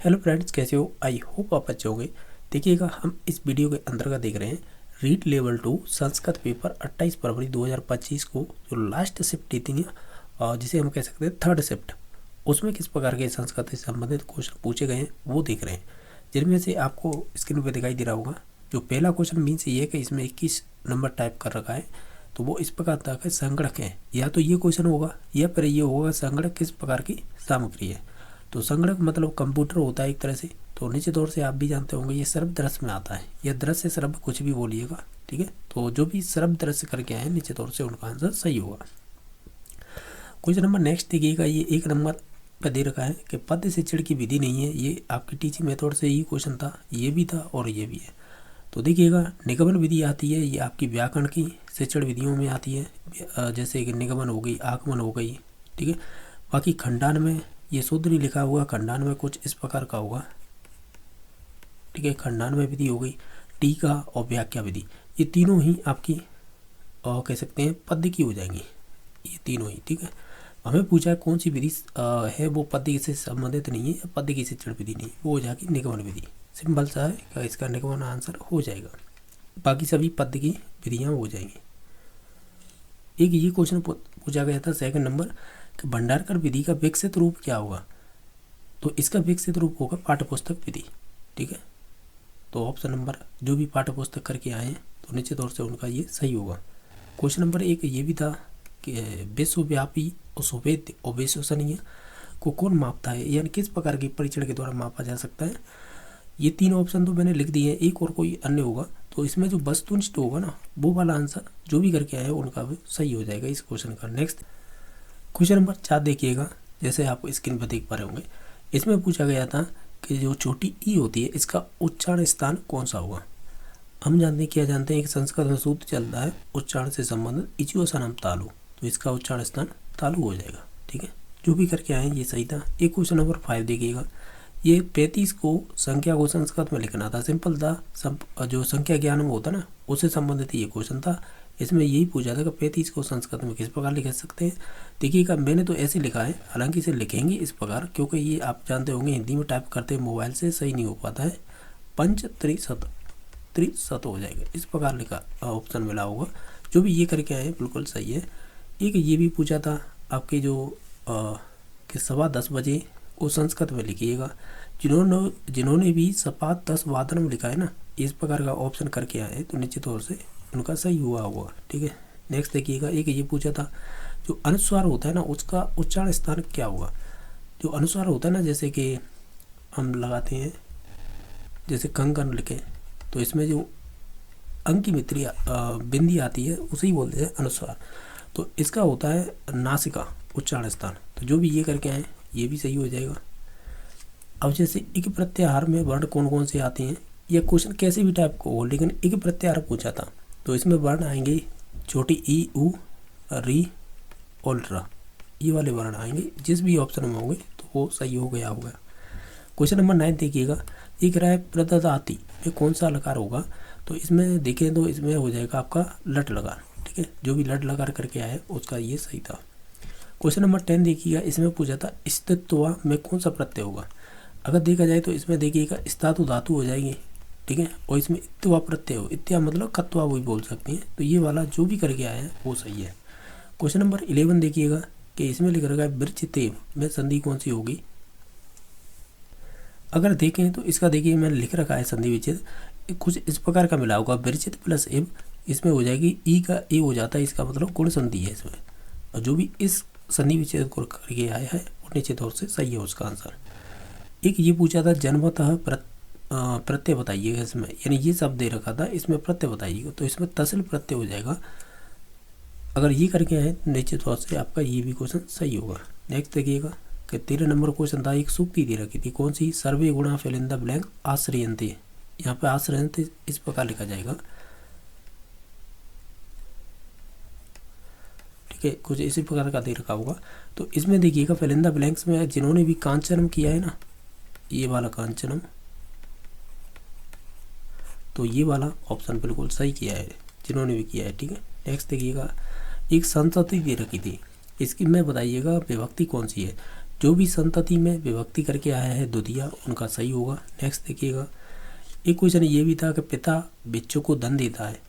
Hello friends, कैसे हो? I hope आप अच्छे होंगे। देखिएगा, हम इस वीडियो के अंतर्गत देख रहे हैं रीड लेवल 2 संस्कृत पेपर 28 फरवरी 2025 को जो लास्ट शिफ्ट दी थी, और जिसे हम कह सकते हैं थर्ड शिफ्ट, उसमें किस प्रकार के संस्कृत से संबंधित क्वेश्चन पूछे गए हैं वो देख रहे हैं। जिनमें से आपको स्क्रीन पर दिखाई दे रहा होगा, जो पहला क्वेश्चन मीन्स ये है कि इसमें 21 नंबर टाइप कर रखा है, तो वो इस प्रकार था कि संगणक है। या तो ये क्वेश्चन होगा या फिर ये होगा संगणक किस प्रकार की सामग्री है। तो संगणक मतलब कंप्यूटर होता है एक तरह से। तो निश्चित तौर से आप भी जानते होंगे ये सर्व दृश्य में आता है, या दृश्य सर्व कुछ भी बोलिएगा, ठीक है। तो जो भी सर्व दृश्य करके आए निश्चित तौर से उनका आंसर सही होगा। क्वेश्चन नंबर नेक्स्ट देखिएगा, ये 1 नंबर पे दे रखा है कि पद्य शिक्षण की विधि नहीं है। ये आपकी टीचिंग मेथड से ही क्वेश्चन था, ये भी था और ये भी है। तो देखिएगा, निगमन विधि आती है, ये आपकी व्याकरण की शिक्षण विधियों में आती है, जैसे कि निगमन हो गई, आगमन हो गई, ठीक है। बाकी खंडान में ये शुद्ध नहीं लिखा हुआ, खंडान में कुछ इस प्रकार का होगा, ठीक है। खंडान में विधि हो गई, टीका और व्याख्या विधि, ये तीनों ही आपकी और कह सकते हैं पद्य की हो जाएंगी, ये तीनों ही, ठीक है। हमें पूछा है कौन सी विधि है वो पद्य से संबंधित नहीं है या पद्य की शिक्षण विधि नहीं, वो हो जाएगी निगमन विधि। सिंपल सा है, इसका निगमन आंसर हो जाएगा, बाकी सभी पद्य की विधियाँ हो जाएंगी। एक ये क्वेश्चन पूछा गया था 2 नंबर कि भंडारकर विधि का विकसित रूप क्या होगा। तो इसका विकसित रूप होगा पाठ्यपुस्तक विधि, ठीक है। तो ऑप्शन नंबर जो भी पाठ्यपुस्तक करके आए हैं तो निश्चित तौर से उनका ये सही होगा। क्वेश्चन नंबर 1 ये भी था कि विश्वव्यापी और सुवेद्य और विश्वसनीय को कौन मापता है, यानी किस प्रकार के परीक्षण के द्वारा मापा जा सकता है। ये 3 ऑप्शन तो मैंने लिख दिए हैं, एक और कोई अन्य होगा, तो इसमें जो वस्तुनिष्ठ होगा ना, वो वाला आंसर जो भी करके आए उनका भी सही हो जाएगा इस क्वेश्चन का। नेक्स्ट क्वेश्चन नंबर 4 देखिएगा, जैसे आप स्क्रीन पर देख पा रहे होंगे, इसमें पूछा गया था कि जो छोटी ई होती है इसका उच्चारण स्थान कौन सा होगा। हम जानते हैं कि संस्कृत में सूत्र चलता है उच्चारण से संबंधित इचियोसनम तालु, तो इसका उच्चारण स्थान तालु हो जाएगा, ठीक है। जो भी करके आए ये सही था। एक क्वेश्चन नंबर 5 देखिएगा, ये 35 को संख्या को संस्कृत में लिखना था, सिंपल था। जो संख्या ज्ञान में होता ना, उससे संबंधित ये क्वेश्चन था। इसमें यही पूछा था कि 35 को संस्कृत में किस प्रकार लिख सकते हैं। देखिएगा, मैंने तो ऐसे लिखा है, हालांकि इसे लिखेंगे इस प्रकार, क्योंकि ये आप जानते होंगे हिंदी में टाइप करते मोबाइल से सही नहीं हो पाता है। पंच त्रिशत हो जाएगा, इस प्रकार लिखा ऑप्शन मिला होगा। जो भी ये करके आए बिल्कुल सही है। एक ये भी पूछा था आपके जो कि 10:15 बजे को संस्कृत में लिखिएगा। जिन्होंने भी सपात 10 वादन में लिखा है ना, इस प्रकार का ऑप्शन करके आए तो निश्चित तौर से उनका सही हुआ होगा, ठीक है। नेक्स्ट देखिएगा, एक ये पूछा था जो अनुस्वार होता है ना, उसका उच्चारण स्थान क्या होगा। जो अनुस्वार होता है ना, जैसे कि हम लगाते हैं, जैसे कंकन लिखे, तो इसमें जो अंकी मित्री बिंदी आती है उसे ही बोलते हैं अनुस्वार। तो इसका होता है नासिका उच्चारण स्थान। तो जो भी ये करके आए ये भी सही हो जाएगा। अब जैसे इक प्रत्याहार में वर्ण कौन कौन से आते हैं, यह क्वेश्चन कैसे भी टाइप को हो, लेकिन इक प्रत्याहार पूछा था, तो इसमें वर्ण आएंगे छोटी ई, उ, री और र, ये वाले वर्ण आएंगे। जिस भी ऑप्शन में होंगे तो वो सही हो गया होगा। क्वेश्चन नंबर 9 देखिएगा, एक राय प्रददाति में कौन सा लकार होगा। तो इसमें देखें तो इसमें हो जाएगा आपका लट लकार, ठीक है। जो भी लट लकार करके आया उसका ये सही था। क्वेश्चन नंबर 10 देखिएगा, इसमें पूछा था स्थित्वा में कौन सा प्रत्यय होगा। अगर देखा जाए तो इसमें देखिएगा स्तातु धातु हो जाएगी, ठीक है, और इसमें इत्वा प्रत्यय हो, इत्या मतलब कत्वा वो भी बोल सकते हैं। तो ये वाला जो भी करके आया है वो सही है। क्वेश्चन नंबर 11 देखिएगा कि इसमें लिख रखा है विरचितेव में संधि कौन सी होगी। अगर देखें तो इसका देखिए मैंने लिख रखा है संधि विच्छेद कुछ इस प्रकार का मिला होगा, विरचित प्लस एव, इसमें हो जाएगी ई का ए हो जाता है, इसका मतलब गुण संधि है इसमें। और जो भी इस संधि विच्छेद को करके आया है वो निश्चित तौर से सही है उसका आंसर। एक ये पूछा था जन्मतः प्रत्यय बताइएगा इसमें, यानी ये शब्द दे रखा था, इसमें प्रत्यय बताइएगा, तो इसमें तसिल प्रत्यय हो जाएगा। अगर ये करके आए तो निश्चित तौर से आपका ये भी क्वेश्चन सही होगा। नेक्स्ट देखिएगा कि 13 नंबर क्वेश्चन था, एक सूक्ति दे रखी थी, कौन सी, सर्वे गुणा फिल इन द ब्लैंक आश्रयन्ते। यहाँ पे आश्रयन्ते इस प्रकार लिखा जाएगा, ठीक है, कुछ इसी प्रकार का दे रखा होगा। तो इसमें देखिएगा फिल इन द ब्लैंक्स में जिन्होंने भी कांचनम किया है ना, ये वाला कांचनम, तो ये वाला ऑप्शन बिल्कुल सही किया है जिन्होंने भी किया है, ठीक है। नेक्स्ट देखिएगा, एक संतति दे रखी थी, इसकी में बताइएगा विभक्ति कौन सी है। जो भी संतति में विभक्ति करके आया है द्वितीया, उनका सही होगा। नेक्स्ट देखिएगा, एक क्वेश्चन ये भी था कि पिता बच्चों को धन देता है।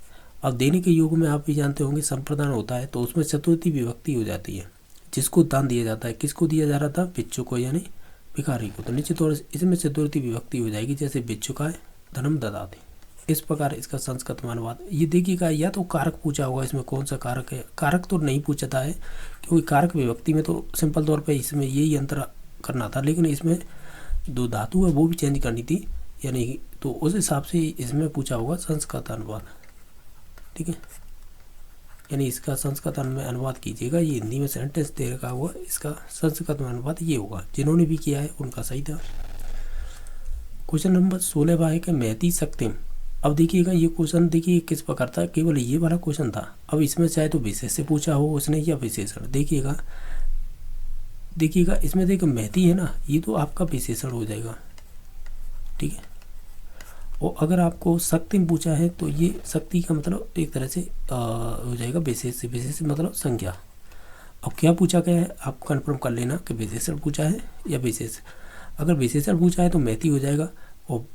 अब देने के योग में आप भी जानते होंगे संप्रदान होता है, तो उसमें चतुर्थी विभक्ति हो जाती है। जिसको दान दिया जाता है, किसको दिया जा रहा था? बच्चों को, यानी भिखारी को। तो निश्चित तौर से इसमें चतुर्थी विभक्ति हो जाएगी, जैसे बच्चों का धनम ददाते। इस प्रकार इसका संस्कृत में अनुवाद। ये देखिएगा, या तो कारक पूछा होगा, इसमें कौन सा कारक है। कारक तो नहीं पूछता है, क्योंकि कारक विभक्ति में तो सिंपल तौर पे इसमें यही अंतर करना था, लेकिन इसमें दो धातु है वो भी चेंज करनी थी, यानी तो उस हिसाब से इसमें पूछा होगा संस्कृत अनुवाद। ठीक है, यानी इसका संस्कृत में अनुवाद कीजिएगा। ये हिंदी में सेंटेंस दे रखा हुआ, इसका संस्कृत में अनुवाद ये होगा। जिन्होंने भी किया है उनका सही था। क्वेश्चन नंबर 16 है कि महती सक्तिम। अब देखिएगा, ये क्वेश्चन देखिए किस प्रकार था, केवल ये वाला क्वेश्चन था। अब इसमें चाहे तो विशेष से पूछा हो उसने या विशेषण। देखिएगा इसमें देखिए महती है ना, ये तो आपका विशेषण हो जाएगा। ठीक है, और अगर आपको शक्ति में पूछा है तो ये शक्ति का मतलब एक तरह से हो जाएगा विशेष से। विशेष से मतलब संज्ञा। अब क्या पूछा गया है आप कंफर्म कर लेना कि विशेषण पूछा है या विशेष। अगर विशेषण पूछा है तो महती हो जाएगा, और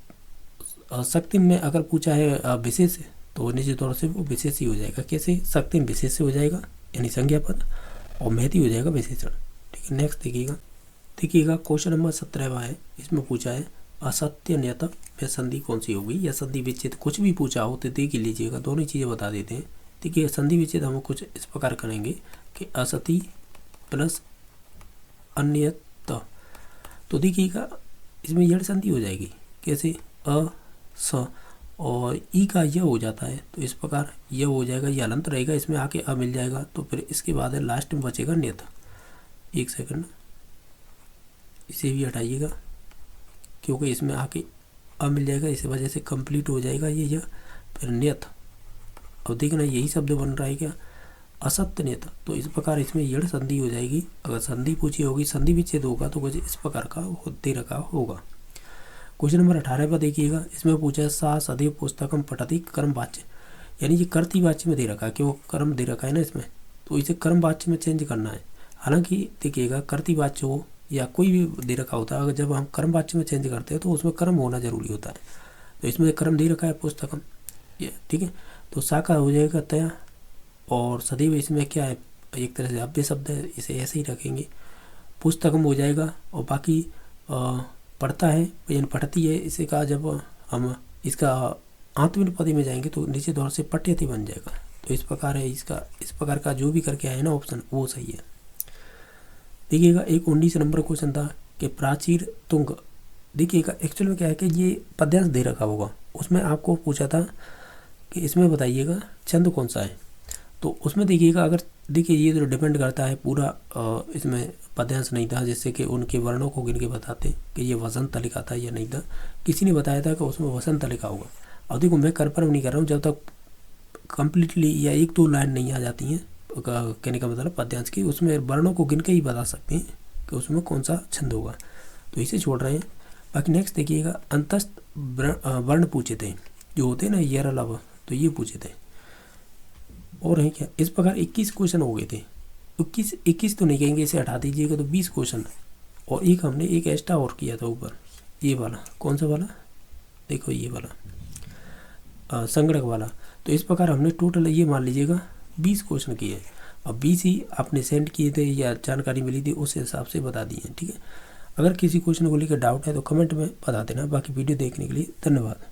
शक्ति में अगर पूछा है विशेष तो निश्चित तौर से वो विशेष ही हो जाएगा। कैसे? शक्ति में विशेष से हो जाएगा, यानी संज्ञा पद, और महती हो जाएगा विशेषण। ठीक है, नेक्स्ट देखिएगा क्वेश्चन नंबर 17 है। इसमें पूछा है असत्य नियत में संधि कौन सी होगी, या संधि विच्छेद। कुछ भी पूछा हो तो देख लीजिएगा, दोनों चीज़ें बता देते हैं। देखिए संधि विच्छेद हम कुछ इस प्रकार करेंगे कि असति प्लस अन्यत। तो देखिएगा इसमें यड़ संधि हो जाएगी। कैसे? अ स और ई का य हो जाता है, तो इस प्रकार यह हो जाएगा, यह हलंत रहेगा, इसमें आके अ मिल जाएगा। तो फिर इसके बाद है लास्ट में बचेगा नियत। एक सेकंड, इसे भी हटाइएगा क्योंकि इसमें आके अ मिल जाएगा, इस वजह से कंप्लीट हो जाएगा ये फिर नियत। अब देखना यही शब्द बन रहा है क्या? असत्य नियत। तो इस प्रकार इसमें यड़ संधि हो जाएगी। अगर संधि पूछी होगी, संधि विच्छेद होगा तो कुछ इस प्रकार का दे रखा होगा। क्वेश्चन नंबर 18 पर देखिएगा, इसमें पूछा है सा सदैव पुस्तकम पठति कर्म वाच्य, यानी ये कर्ती वाच्य में दे रखा है, क्यों कर्म दे रखा है ना इसमें, तो इसे कर्म वाच्य में चेंज करना है। हालांकि देखिएगा कर्ती वाच्य हो या कोई भी दे रखा होता है, अगर जब हम कर्म वाच्य में चेंज करते हैं तो उसमें कर्म होना जरूरी होता है। तो इसमें कर्म दे रखा है पुस्तकम, ये ठीक है। तो सा का हो जाएगा तया, और सदैव इसमें क्या है, एक तरह से अव्यय शब्द है, इसे ऐसे ही रखेंगे। पुस्तकम हो जाएगा, और बाकी पढ़ता है यानी पढ़ती है, इसे कहा जब हम इसका आत्मनिर्भर पद में जाएंगे तो निश्चित तौर से पठ्यति बन जाएगा। तो इस प्रकार है इसका, इस प्रकार का जो भी करके आए ना ऑप्शन वो सही है। देखिएगा एक 19 नंबर क्वेश्चन था कि प्राचीर तुंग। देखिएगा एक्चुअल में क्या है कि ये पद्यांश दे रखा होगा, उसमें आपको पूछा था कि इसमें बताइएगा छंद कौन सा है। तो उसमें देखिएगा, अगर देखिए ये तो डिपेंड करता है पूरा, इसमें पद्यांश नहीं था जिससे कि उनके वर्णों को गिन के बताते कि ये वसंत लिखा था या नहीं था। किसी ने बताया था कि उसमें वसंत लिखा होगा। अब देखो मैं कंफर्म नहीं कर रहा हूँ, जब तक कम्प्लीटली या एक दो लाइन नहीं आ जाती हैं कहने का मतलब पद्यांश की, उसमें वर्णों को गिन के ही बता सकते हैं कि उसमें कौन सा छंद होगा, तो इसे छोड़ रहे हैं। बाकी नेक्स्ट देखिएगा अंतस्थ वर्ण पूछे थे, जो होते हैं ना यर अलावा, तो ये पूछे थे। और है क्या, इस प्रकार 21 क्वेश्चन हो गए थे। 21 तो नहीं कहेंगे, इसे हटा दीजिएगा तो 20 क्वेश्चन। और एक हमने एक एक्स्ट्रा और किया था ऊपर, ये वाला कौन सा वाला, देखो ये वाला संगणक वाला। तो इस प्रकार हमने टोटल ये मान लीजिएगा 20 क्वेश्चन किए। अब 20 ही आपने सेंड किए थे या जानकारी मिली थी उस हिसाब से बता दिए। ठीक है, अगर किसी क्वेश्चन को लेकर डाउट है तो कमेंट में बता देना। बाकी वीडियो देखने के लिए धन्यवाद।